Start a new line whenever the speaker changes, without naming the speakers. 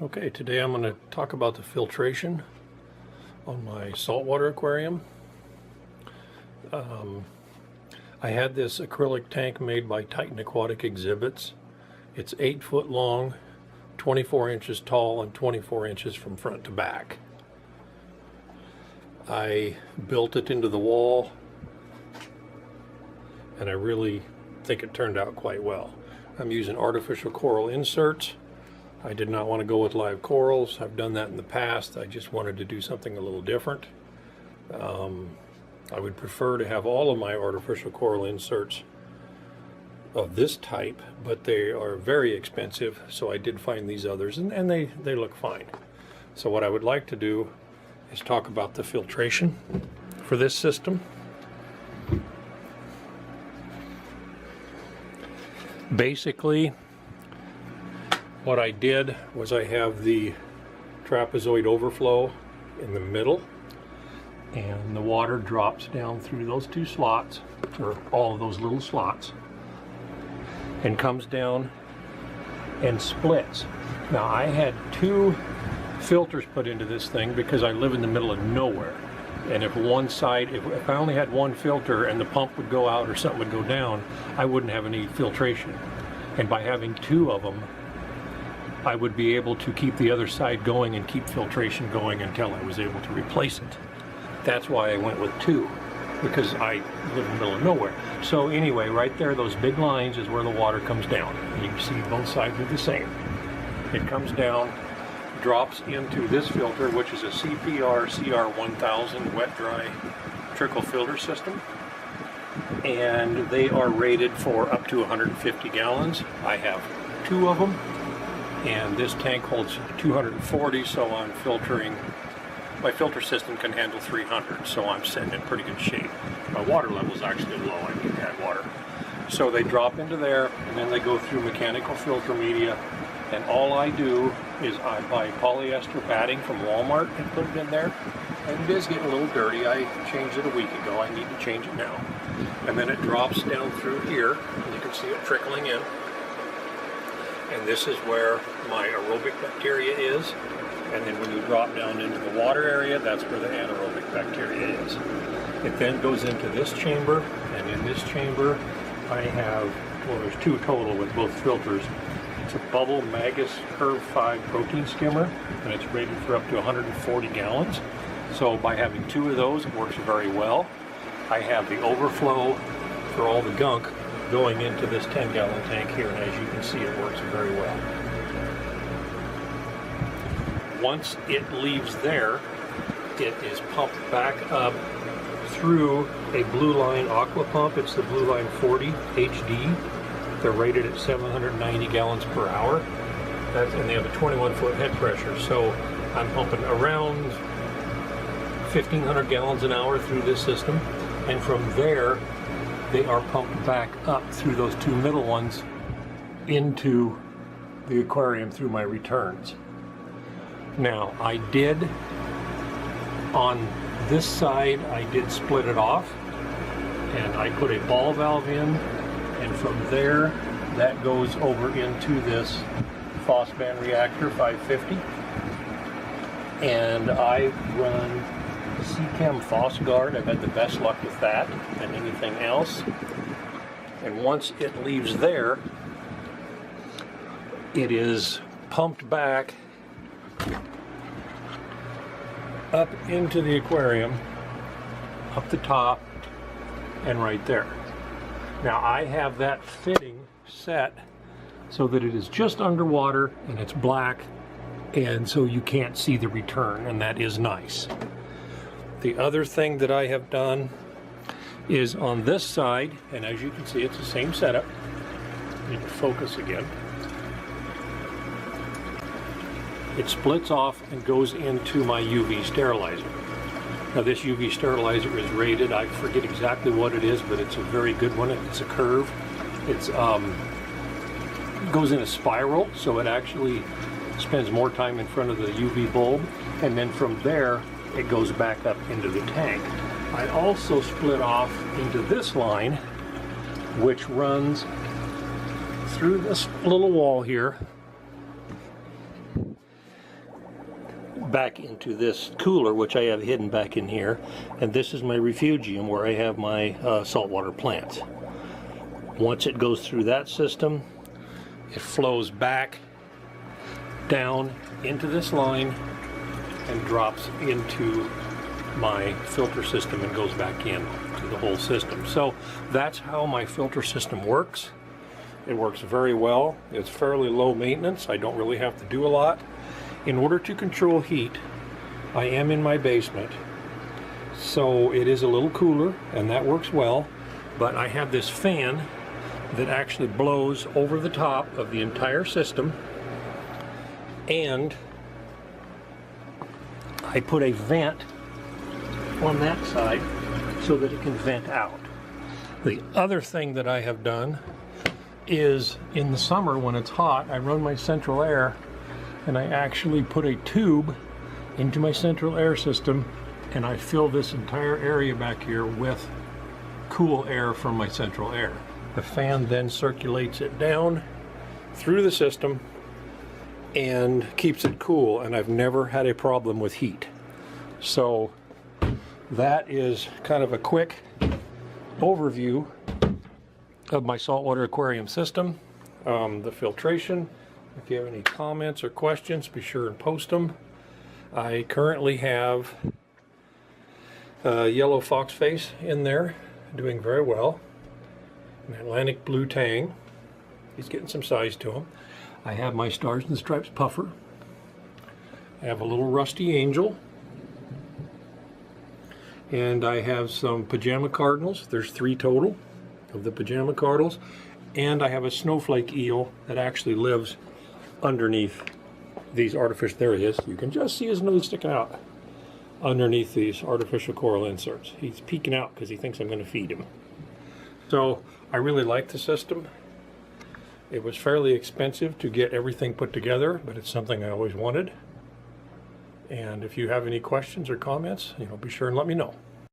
Okay, today I'm going to talk about the filtration on my saltwater aquarium. I had this acrylic tank made by Titan Aquatic Exhibits. It's 8 foot long, 24 inches tall, and 24 inches from front to back. I built it into the wall, and I really think it turned out quite well. I'm using artificial coral inserts. I did not want to go with live corals. I've done that in the past. I just wanted to do something a little different. I would prefer to have all of my artificial coral inserts of this type, but they are very expensive, so I did find these others, and they look fine. So what I would like to do is talk about the filtration for this system. Basically, what I did was I have the trapezoid overflow in the middle, and the water drops down through those two slots, or all of those little slots, and comes down and splits. Now, I had 2 filters put into this thing because I live in the middle of nowhere, and if one side, if I only had one filter and the pump would go out or something would go down, I wouldn't have any filtration. And by having 2 of them, I would be able to keep the other side going and keep filtration going until I was able to replace it. That's why I went with 2, because I live in the middle of nowhere. So anyway, right there, those big lines is where the water comes down. And you can see both sides are the same. It comes down, drops into this filter, which is a CPR CR1000 wet-dry trickle filter system. And they are rated for up to 150 gallons. I have 2 of them. And this tank holds 240, so I'm filtering. My filter system can handle 300, so I'm sitting in pretty good shape. My water level is actually low. I need to add water. So they drop into there, and then they go through mechanical filter media. And all I do is I buy polyester batting from Walmart and put it in there. And it is getting a little dirty. I changed it a week ago. I need to change it now. And then it drops down through here, and you can see it trickling in. And this is where my aerobic bacteria is. And then when you drop down into the water area, that's where the anaerobic bacteria is. It then goes into this chamber, and in this chamber I have, well, there's 2 total with both filters. It's a Bubble Magus Curve 5 protein skimmer, and it's rated for up to 140 gallons. So by having 2 of those, it works very well. I have the overflow for all the gunk going into this 10-gallon tank here, and as you can see, it works very well. Once it leaves there, it is pumped back up through a Blue Line aqua pump. It's the Blue Line 40 HD. They're rated at 790 gallons per hour. And they have a 21-foot head pressure. So I'm pumping around 1,500 gallons an hour through this system. And from there, they are pumped back up through those 2 middle ones into the aquarium through my returns. Now, I did, on this side, I did split it off, and I put a ball valve in, and from there, that goes over into this Phosban reactor 550, and I run Seachem PhosGuard. I've had the best luck with that than anything else. And once it leaves there, it is pumped back up into the aquarium, up the top, and right there. Now I have that fitting set so that it is just underwater and it's black, and so you can't see the return, and that is nice. The other thing that I have done is on this side, and as you can see, it's the same setup. Need to focus again. It splits off and goes into my UV sterilizer. Now this UV sterilizer is rated, I forget exactly what it is, but it's a very good one. It's a curve. It's goes in a spiral, so it actually spends more time in front of the UV bulb, and then from there it goes back up into the tank. I also split off into this line, which runs through this little wall here back into this cooler, which I have hidden back in here, and this is my refugium where I have my saltwater plants. Once it goes through that system, it flows back down into this line and drops into my filter system and goes back in to the whole system. So that's how my filter system works. It works very well. It's fairly low maintenance. I don't really have to do a lot. In order to control heat, I am in my basement, so it is a little cooler, and that works well, but I have this fan that actually blows over the top of the entire system, and I put a vent on that side so that it can vent out. The other thing that I have done is in the summer when it's hot, I run my central air, and I actually put a tube into my central air system, and I fill this entire area back here with cool air from my central air. The fan then circulates it down through the system and keeps it cool, and I've never had a problem with heat. So that is kind of a quick overview of my saltwater aquarium system, the filtration. If you have any comments or questions, be sure and post them. I currently have yellow foxface in there, doing very well. An Atlantic blue tang. He's getting some size to him. I have my Stars and Stripes puffer. I have a little rusty angel. And I have some pajama cardinals. There's 3 total of the pajama cardinals. And I have a snowflake eel that actually lives underneath these artificial, there he is, you can just see his nose sticking out underneath these artificial coral inserts. He's peeking out because he thinks I'm going to feed him. So I really like the system. It was fairly expensive to get everything put together, but it's something I always wanted. And if you have any questions or comments, be sure and let me know.